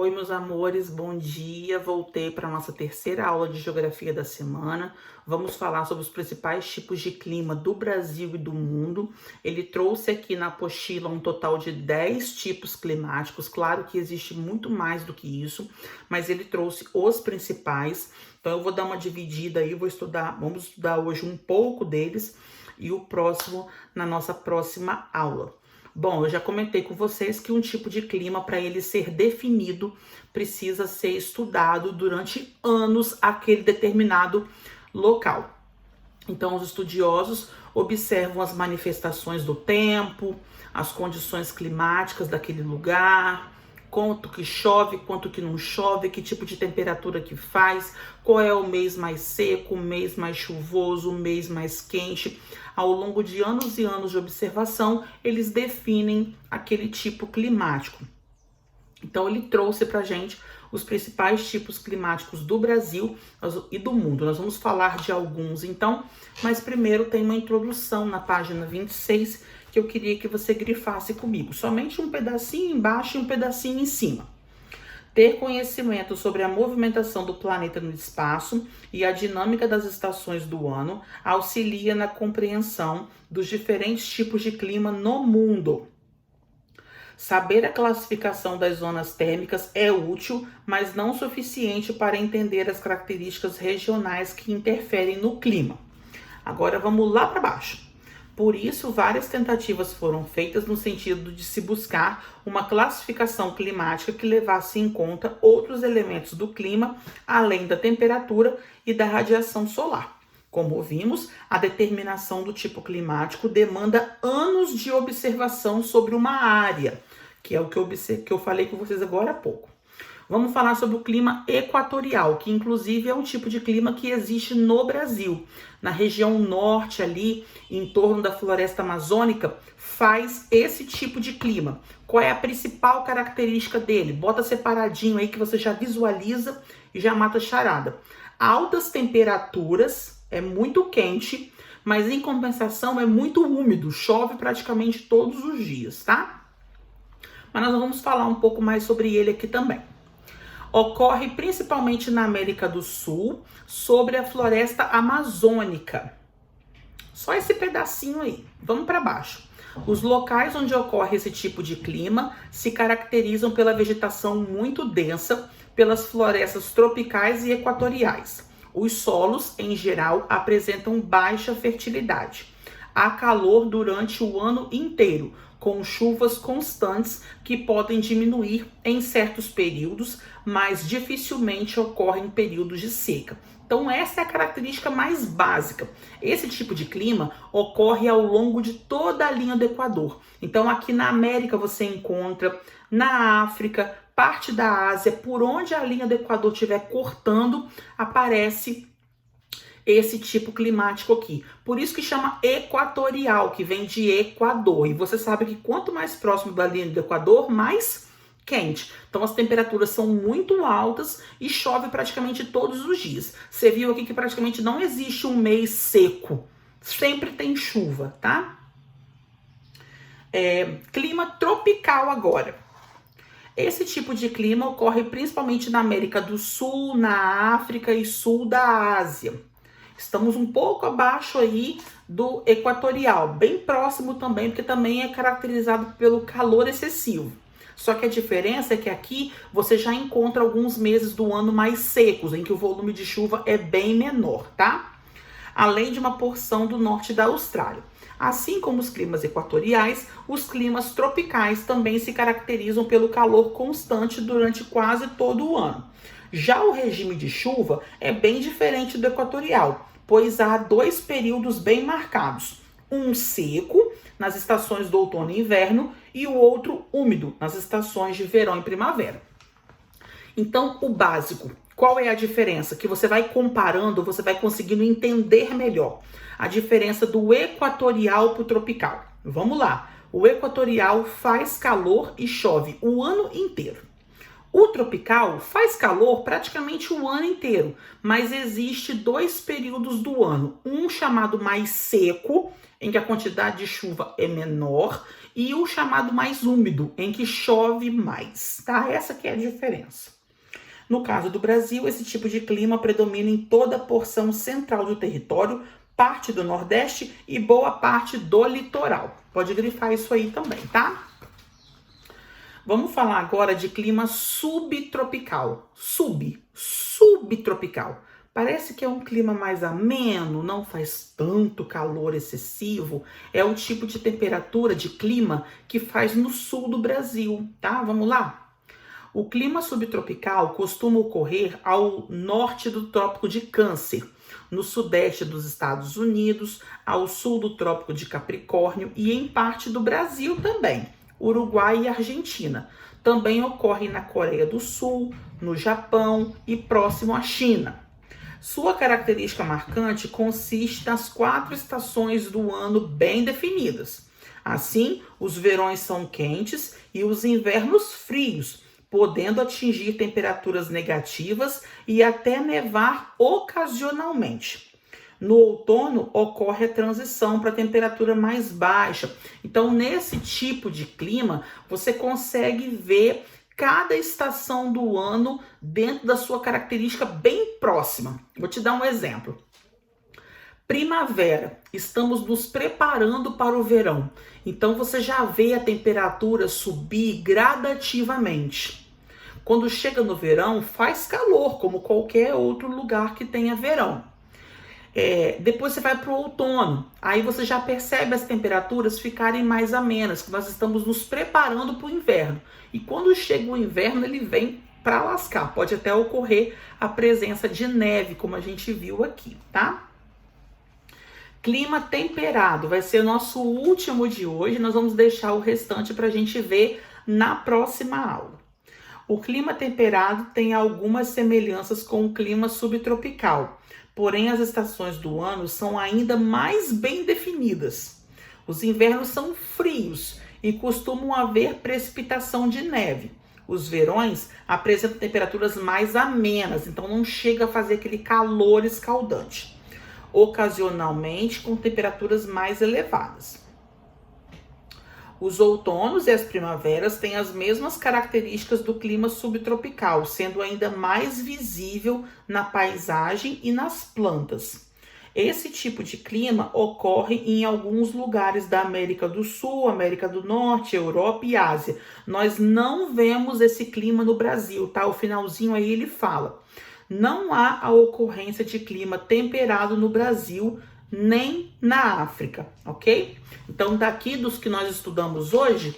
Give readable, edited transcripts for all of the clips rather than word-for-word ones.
Oi, meus amores, bom dia. Voltei para a nossa terceira aula de geografia da semana. Vamos falar sobre os principais tipos de clima do Brasil e do mundo. Ele trouxe aqui na apostila um total de 10 tipos climáticos. Claro que existe muito mais do que isso, mas ele trouxe os principais. Então eu vou dar uma dividida aí, vamos estudar hoje um pouco deles e o próximo na nossa próxima aula. Bom, eu já comentei com vocês que um tipo de clima, para ele ser definido, precisa ser estudado durante anos aquele determinado local. Então, os estudiosos observam as manifestações do tempo, as condições climáticas daquele lugar, quanto que chove, quanto que não chove, que tipo de temperatura que faz, qual é o mês mais seco, o mês mais chuvoso, o mês mais quente. Ao longo de anos e anos de observação, eles definem aquele tipo climático. Então, ele trouxe para a gente os principais tipos climáticos do Brasil e do mundo. Nós vamos falar de alguns, então, mas primeiro tem uma introdução na página 26 que eu queria que você grifasse comigo. Somente um pedacinho embaixo e um pedacinho em cima. Ter conhecimento sobre a movimentação do planeta no espaço e a dinâmica das estações do ano auxilia na compreensão dos diferentes tipos de clima no mundo. Saber a classificação das zonas térmicas é útil, mas não suficiente para entender as características regionais que interferem no clima. Agora vamos lá para baixo. Por isso, várias tentativas foram feitas no sentido de se buscar uma classificação climática que levasse em conta outros elementos do clima, além da temperatura e da radiação solar. Como vimos, a determinação do tipo climático demanda anos de observação sobre uma área, que é o que eu falei com vocês agora há pouco. Vamos falar sobre o clima equatorial, que inclusive é um tipo de clima que existe no Brasil. Na região norte ali, em torno da floresta amazônica, faz esse tipo de clima. Qual é a principal característica dele? Bota separadinho aí que você já visualiza e já mata a charada. Altas temperaturas, é muito quente, mas em compensação é muito úmido, chove praticamente todos os dias, tá? Mas nós vamos falar um pouco mais sobre ele aqui também. Ocorre principalmente na América do Sul, sobre a floresta amazônica. Só esse pedacinho aí. Vamos para baixo. Os locais onde ocorre esse tipo de clima se caracterizam pela vegetação muito densa, pelas florestas tropicais e equatoriais. Os solos, em geral, apresentam baixa fertilidade. Há calor durante o ano inteiro, com chuvas constantes que podem diminuir em certos períodos, mas dificilmente ocorrem em períodos de seca. Então essa é a característica mais básica. Esse tipo de clima ocorre ao longo de toda a linha do Equador. Então aqui na América você encontra, na África, parte da Ásia, por onde a linha do Equador estiver cortando, aparece esse tipo climático aqui. Por isso que chama equatorial, que vem de Equador. E você sabe que quanto mais próximo da linha do Equador, mais quente. Então as temperaturas são muito altas e chove praticamente todos os dias. Você viu aqui que praticamente não existe um mês seco. Sempre tem chuva, tá? Clima tropical agora. Esse tipo de clima ocorre principalmente na América do Sul, na África e sul da Ásia. Estamos um pouco abaixo aí do equatorial, bem próximo também, porque também é caracterizado pelo calor excessivo. Só que a diferença é que aqui você já encontra alguns meses do ano mais secos, em que o volume de chuva é bem menor, tá? Além de uma porção do norte da Austrália. Assim como os climas equatoriais, os climas tropicais também se caracterizam pelo calor constante durante quase todo o ano. Já o regime de chuva é bem diferente do equatorial, pois há dois períodos bem marcados. Um seco, nas estações do outono e inverno, e o outro úmido, nas estações de verão e primavera. Então, o básico, qual é a diferença? Que você vai comparando, você vai conseguindo entender melhor a diferença do equatorial para o tropical. Vamos lá. O equatorial faz calor e chove o ano inteiro. O tropical faz calor praticamente o ano inteiro, mas existe dois períodos do ano. Um chamado mais seco, em que a quantidade de chuva é menor, e o chamado mais úmido, em que chove mais, tá? Essa que é a diferença. No caso do Brasil, esse tipo de clima predomina em toda a porção central do território, parte do Nordeste e boa parte do litoral. Pode grifar isso aí também, tá? Vamos falar agora de clima subtropical. Subtropical. Parece que é um clima mais ameno, não faz tanto calor excessivo. É o tipo de temperatura, de clima que faz no sul do Brasil, tá? Vamos lá? O clima subtropical costuma ocorrer ao norte do Trópico de Câncer, no sudeste dos Estados Unidos, ao sul do Trópico de Capricórnio e em parte do Brasil também, Uruguai e Argentina. Também ocorre na Coreia do Sul, no Japão e próximo à China. Sua característica marcante consiste nas 4 estações do ano bem definidas. Assim, os verões são quentes e os invernos frios, podendo atingir temperaturas negativas e até nevar ocasionalmente. No outono, ocorre a transição para temperatura mais baixa. Então, nesse tipo de clima, você consegue ver cada estação do ano dentro da sua característica bem próxima. Vou te dar um exemplo. Primavera, estamos nos preparando para o verão. Então você já vê a temperatura subir gradativamente. Quando chega no verão, faz calor, como qualquer outro lugar que tenha verão. Depois você vai para o outono, aí você já percebe as temperaturas ficarem mais amenas, que nós estamos nos preparando para o inverno. E quando chega o inverno, ele vem para lascar. Pode até ocorrer a presença de neve, como a gente viu aqui, tá? Clima temperado vai ser o nosso último de hoje. Nós vamos deixar o restante para a gente ver na próxima aula. O clima temperado tem algumas semelhanças com o clima subtropical, porém as estações do ano são ainda mais bem definidas. Os invernos são frios e costumam haver precipitação de neve. Os verões apresentam temperaturas mais amenas, então não chega a fazer aquele calor escaldante. Ocasionalmente com temperaturas mais elevadas. Os outonos e as primaveras têm as mesmas características do clima subtropical, sendo ainda mais visível na paisagem e nas plantas. Esse tipo de clima ocorre em alguns lugares da América do Sul, América do Norte, Europa e Ásia. Nós não vemos esse clima no Brasil, tá? O finalzinho aí ele fala. Não há a ocorrência de clima temperado no Brasil, nem na África, ok? Então, daqui dos que nós estudamos hoje,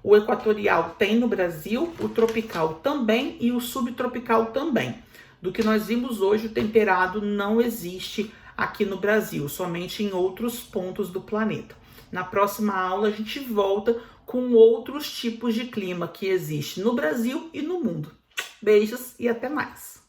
o equatorial tem no Brasil, o tropical também e o subtropical também. Do que nós vimos hoje, o temperado não existe aqui no Brasil, somente em outros pontos do planeta. Na próxima aula, a gente volta com outros tipos de clima que existe no Brasil e no mundo. Beijos e até mais!